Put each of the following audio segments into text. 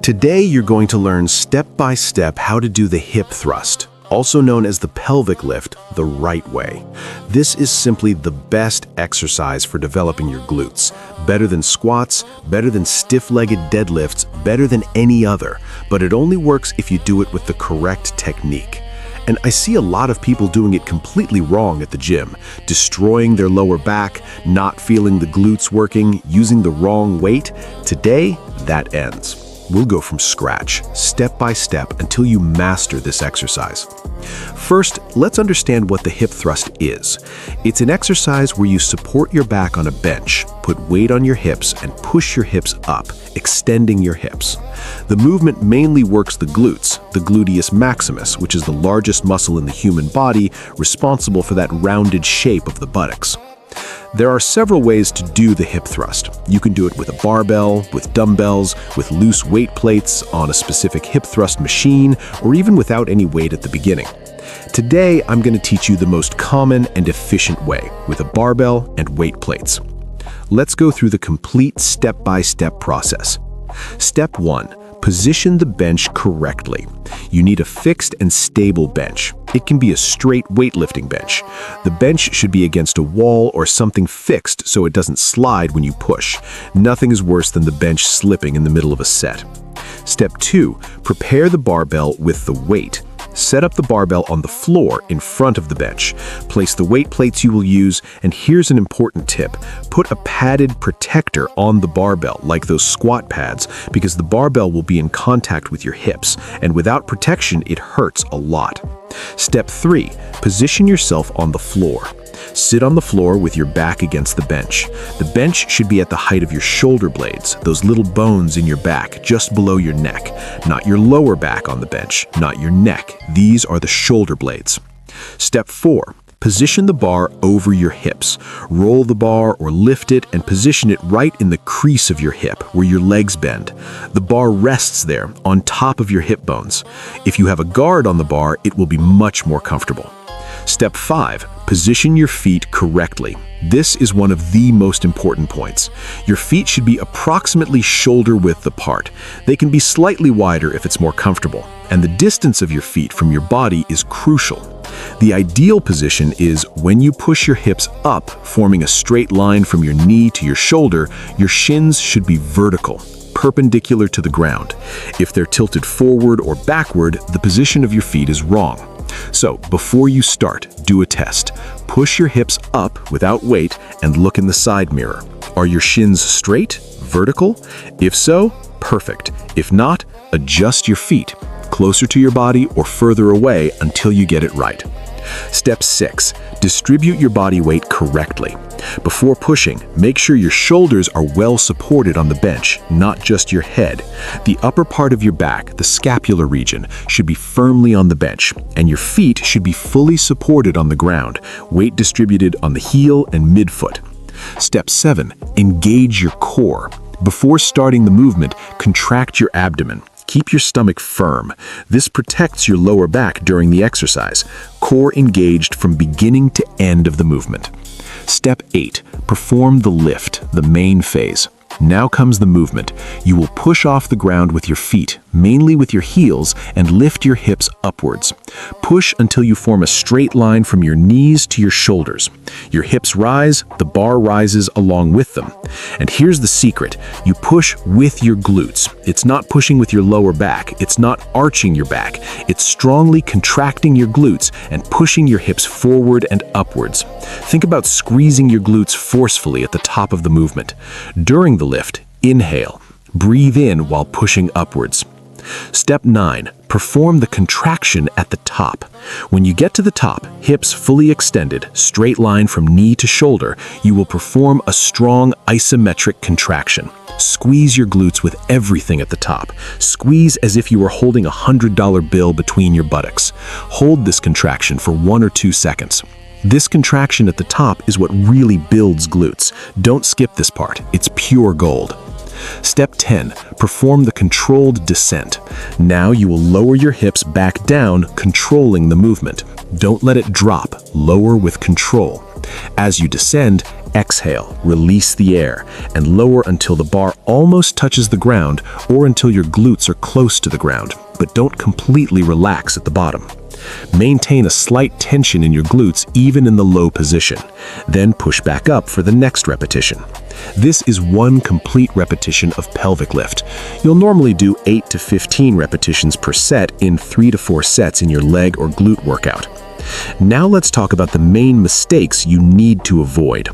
Today, you're going to learn step by step how to do the hip thrust, also known as the pelvic lift, the right way. This is simply the best exercise for developing your glutes. Better than squats, better than stiff-legged deadlifts, better than any other. But it only works if you do it with the correct technique. And I see a lot of people doing it completely wrong at the gym, destroying their lower back, not feeling the glutes working, using the wrong weight. Today, that ends. We'll go from scratch, step by step, until you master this exercise. First, let's understand what the hip thrust is. It's an exercise where you support your back on a bench, put weight on your hips, and push your hips up, extending your hips. The movement mainly works the glutes, the gluteus maximus, which is the largest muscle in the human body, responsible for that rounded shape of the buttocks. There are several ways to do the hip thrust. You can do it with a barbell, with dumbbells, with loose weight plates, on a specific hip thrust machine, or even without any weight at the beginning. Today, I'm going to teach you the most common and efficient way, with a barbell and weight plates. Let's go through the complete step-by-step process. Step 1. Position the bench correctly. You need a fixed and stable bench. It can be a straight weightlifting bench. The bench should be against a wall or something fixed so it doesn't slide when you push. Nothing is worse than the bench slipping in the middle of a set. Step 2. Prepare the barbell with the weight. Set up the barbell on the floor in front of the bench. Place the weight plates you will use, and here's an important tip. Put a padded protector on the barbell, like those squat pads, because the barbell will be in contact with your hips, and without protection, it hurts a lot. Step 3. Position yourself on the floor. Sit on the floor with your back against the bench. The bench should be at the height of your shoulder blades, those little bones in your back, just below your neck. Not your lower back on the bench, not your neck. These are the shoulder blades. Step 4. Position the bar over your hips. Roll the bar or lift it and position it right in the crease of your hip, where your legs bend. The bar rests there, on top of your hip bones. If you have a guard on the bar, it will be much more comfortable. Step 5. Position your feet correctly. This is one of the most important points. Your feet should be approximately shoulder width apart. They can be slightly wider if it's more comfortable, and the distance of your feet from your body is crucial. The ideal position is when you push your hips up, forming a straight line from your knee to your shoulder, your shins should be vertical, perpendicular to the ground. If they're tilted forward or backward, the position of your feet is wrong. So, before you start, do a test. Push your hips up without weight and look in the side mirror. Are your shins straight, vertical? If so, perfect. If not, adjust your feet, closer to your body or further away until you get it right. Step 6. Distribute your body weight correctly. Before pushing, make sure your shoulders are well supported on the bench, not just your head. The upper part of your back, the scapular region, should be firmly on the bench, and your feet should be fully supported on the ground, weight distributed on the heel and midfoot. Step 7. Engage your core. Before starting the movement, contract your abdomen. Keep your stomach firm. This protects your lower back during the exercise. Core engaged from beginning to end of the movement. Step 8. Perform the lift, the main phase. Now comes the movement. You will push off the ground with your feet, mainly with your heels, and lift your hips upwards. Push until you form a straight line from your knees to your shoulders. Your hips rise, the bar rises along with them. And here's the secret. You push with your glutes. It's not pushing with your lower back. It's not arching your back. It's strongly contracting your glutes and pushing your hips forward and upwards. Think about squeezing your glutes forcefully at the top of the movement. During the lift, inhale. Breathe in while pushing upwards. Step 9. Perform the contraction at the top. When you get to the top, hips fully extended, straight line from knee to shoulder, you will perform a strong isometric contraction. Squeeze your glutes with everything at the top. Squeeze as if you were holding a $100 bill between your buttocks. Hold this contraction for 1 or 2 seconds. This contraction at the top is what really builds glutes. Don't skip this part. It's pure gold. Step 10. Perform the controlled descent. Now you will lower your hips back down, controlling the movement. Don't let it drop. Lower with control. As you descend, Exhale, release the air, and lower until the bar almost touches the ground or until your glutes are close to the ground, but don't completely relax at the bottom. Maintain a slight tension in your glutes even in the low position. Then push back up for the next repetition. This is one complete repetition of pelvic lift. You'll normally do 8 to 15 repetitions per set in 3 to 4 sets in your leg or glute workout. Now let's talk about the main mistakes you need to avoid.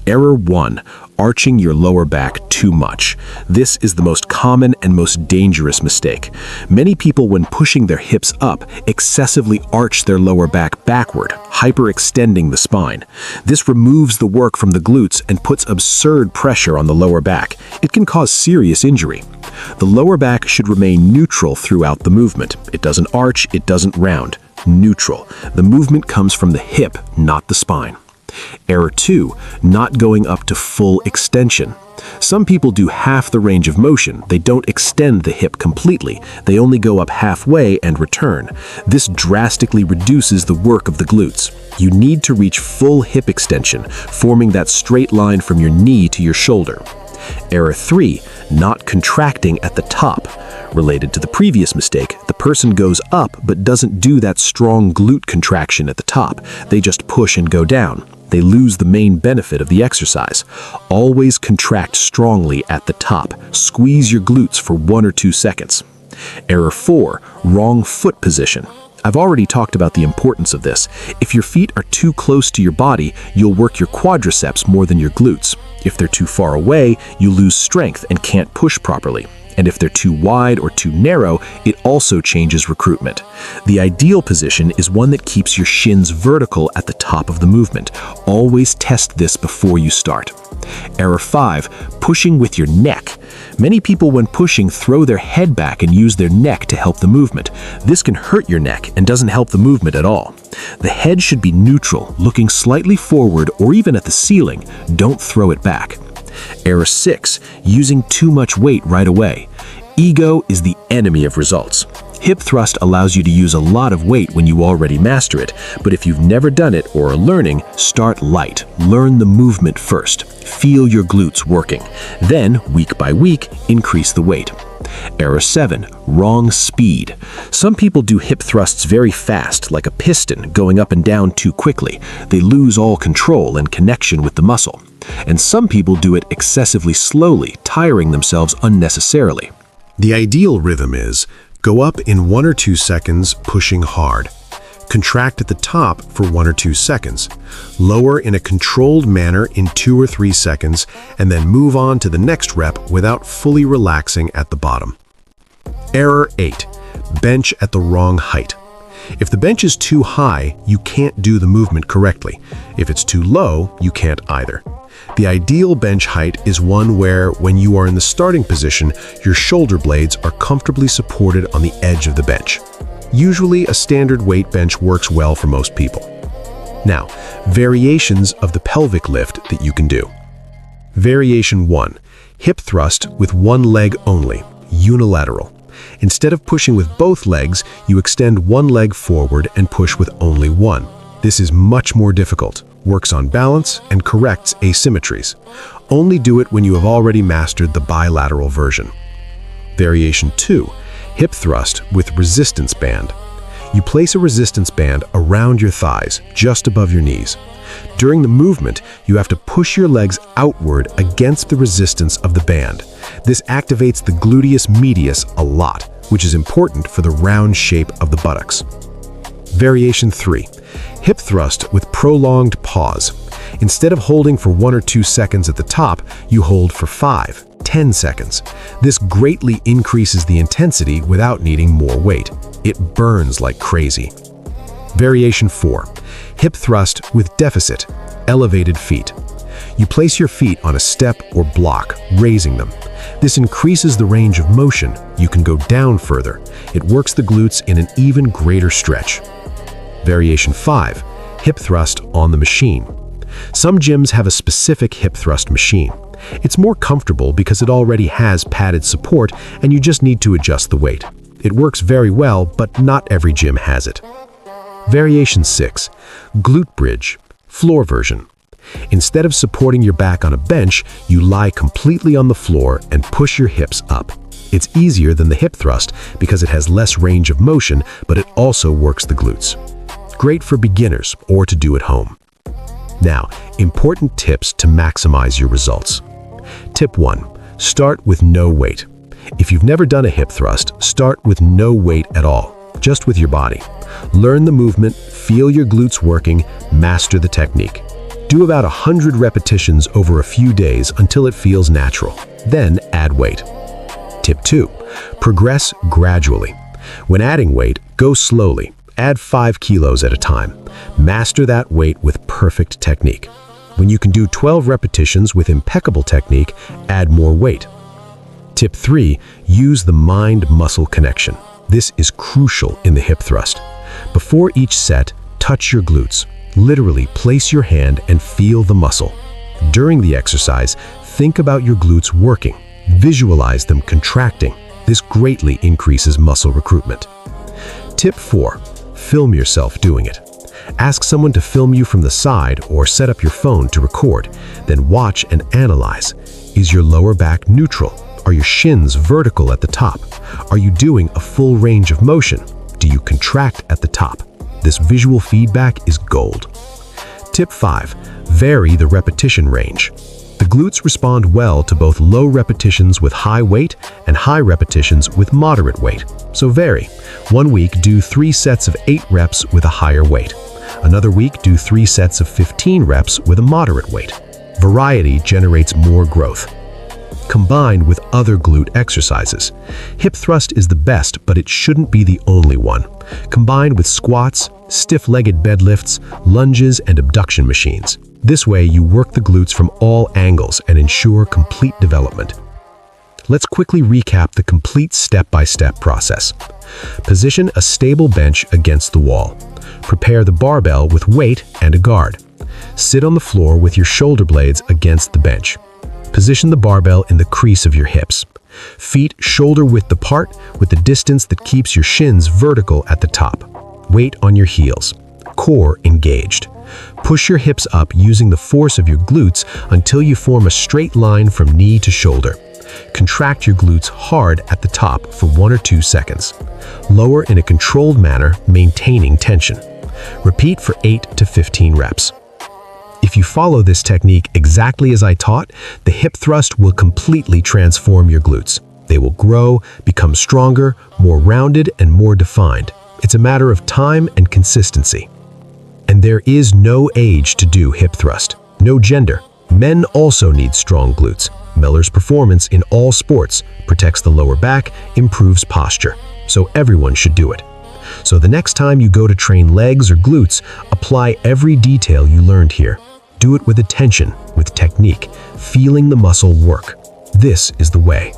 Error 1. Arching your lower back too much. This is the most common and most dangerous mistake. Many people, when pushing their hips up, excessively arch their lower back backward, hyperextending the spine. This removes the work from the glutes and puts absurd pressure on the lower back. It can cause serious injury. The lower back should remain neutral throughout the movement. It doesn't arch, it doesn't round. Neutral. The movement comes from the hip, not the spine. Error 2. Not going up to full extension. Some people do half the range of motion. They don't extend the hip completely. They only go up halfway and return. This drastically reduces the work of the glutes. You need to reach full hip extension, forming that straight line from your knee to your shoulder. Error 3. Not contracting at the top. Related to the previous mistake, the person goes up but doesn't do that strong glute contraction at the top. They just push and go down. They lose the main benefit of the exercise. Always contract strongly at the top. Squeeze your glutes for 1 or 2 seconds. Error 4. Wrong foot position. I've already talked about the importance of this. If your feet are too close to your body, you'll work your quadriceps more than your glutes. If they're too far away, you lose strength and can't push properly. And if they're too wide or too narrow, it also changes recruitment. The ideal position is one that keeps your shins vertical at the top of the movement. Always test this before you start. Error 5. Pushing with your neck. Many people, when pushing, throw their head back and use their neck to help the movement. This can hurt your neck and doesn't help the movement at all. The head should be neutral, looking slightly forward or even at the ceiling. Don't throw it back. Error 6. Using too much weight right away. Ego is the enemy of results. Hip thrust allows you to use a lot of weight when you already master it, but if you've never done it or are learning, start light. Learn the movement first. Feel your glutes working. Then, week by week, increase the weight. Error 7. Wrong speed. Some people do hip thrusts very fast, like a piston, going up and down too quickly. They lose all control and connection with the muscle. And some people do it excessively slowly, tiring themselves unnecessarily. The ideal rhythm is go up in 1 or 2 seconds, pushing hard. Contract at the top for 1 or 2 seconds. Lower in a controlled manner in 2 or 3 seconds, and then move on to the next rep without fully relaxing at the bottom. Error 8. Bench at the wrong height. If the bench is too high, you can't do the movement correctly. If it's too low, you can't either. The ideal bench height is one where, when you are in the starting position, your shoulder blades are comfortably supported on the edge of the bench. Usually, a standard weight bench works well for most people. Now, variations of the pelvic lift that you can do. Variation 1. Hip thrust with one leg only, unilateral. Instead of pushing with both legs, you extend one leg forward and push with only one. This is much more difficult, works on balance, and corrects asymmetries. Only do it when you have already mastered the bilateral version. Variation 2. Hip thrust with resistance band. You place a resistance band around your thighs, just above your knees. During the movement, you have to push your legs outward against the resistance of the band. This activates the gluteus medius a lot, which is important for the round shape of the buttocks. Variation 3. Hip thrust with prolonged pause. Instead of holding for 1 or 2 seconds at the top, you hold for 5, 10 seconds. This greatly increases the intensity without needing more weight. It burns like crazy. Variation 4. Hip thrust with deficit, elevated feet. You place your feet on a step or block, raising them. This increases the range of motion. You can go down further. It works the glutes in an even greater stretch. Variation 5. Hip thrust on the machine. Some gyms have a specific hip thrust machine. It's more comfortable because it already has padded support and you just need to adjust the weight. It works very well, but not every gym has it. Variation 6. Glute bridge, floor version. Instead of supporting your back on a bench, you lie completely on the floor and push your hips up. It's easier than the hip thrust because it has less range of motion, but it also works the glutes. Great for beginners or to do at home. Now, important tips to maximize your results. Tip 1. Start with no weight. If you've never done a hip thrust, start with no weight at all, just with your body. Learn the movement, feel your glutes working, master the technique. Do about 100 repetitions over a few days until it feels natural. Then add weight. Tip 2. Progress gradually. When adding weight, go slowly. Add 5 kilos at a time. Master that weight with perfect technique. When you can do 12 repetitions with impeccable technique, add more weight. Tip 3. Use the mind-muscle connection. This is crucial in the hip thrust. Before each set, touch your glutes. Literally place your hand and feel the muscle. During the exercise, think about your glutes working. Visualize them contracting. This greatly increases muscle recruitment. Tip 4. Film yourself doing it. Ask someone to film you from the side or set up your phone to record. Then watch and analyze. Is your lower back neutral? Are your shins vertical at the top? Are you doing a full range of motion? Do you contract at the top? This visual feedback is gold. Tip 5. Vary the repetition range. The glutes respond well to both low repetitions with high weight and high repetitions with moderate weight. So vary. One week, do 3 sets of 8 reps with a higher weight. Another week, do 3 sets of 15 reps with a moderate weight. Variety generates more growth. Combined with other glute exercises. Hip thrust is the best, but it shouldn't be the only one. Combined with squats, stiff-legged bed lifts, lunges, and abduction machines. This way, you work the glutes from all angles and ensure complete development. Let's quickly recap the complete step-by-step process. Position a stable bench against the wall. Prepare the barbell with weight and a guard. Sit on the floor with your shoulder blades against the bench. Position the barbell in the crease of your hips. Feet shoulder-width apart with the distance that keeps your shins vertical at the top. Weight on your heels. Core engaged. Push your hips up using the force of your glutes until you form a straight line from knee to shoulder. Contract your glutes hard at the top for 1 or 2 seconds. Lower in a controlled manner, maintaining tension. Repeat for 8 to 15 reps. If you follow this technique exactly as I taught, the hip thrust will completely transform your glutes. They will grow, become stronger, more rounded, and more defined. It's a matter of time and consistency. And there is no age to do hip thrust, no gender. Men also need strong glutes. Miller's performance in all sports protects the lower back, improves posture. So everyone should do it. So the next time you go to train legs or glutes, apply every detail you learned here. Do it with attention, with technique, feeling the muscle work. This is the way.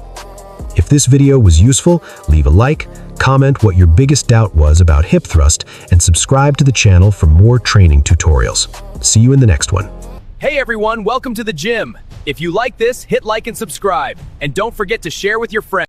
If this video was useful, leave a like, comment what your biggest doubt was about hip thrust, and subscribe to the channel for more training tutorials. See you in the next one. Hey everyone, welcome to the gym. If you like this, hit like and subscribe. And don't forget to share with your friends.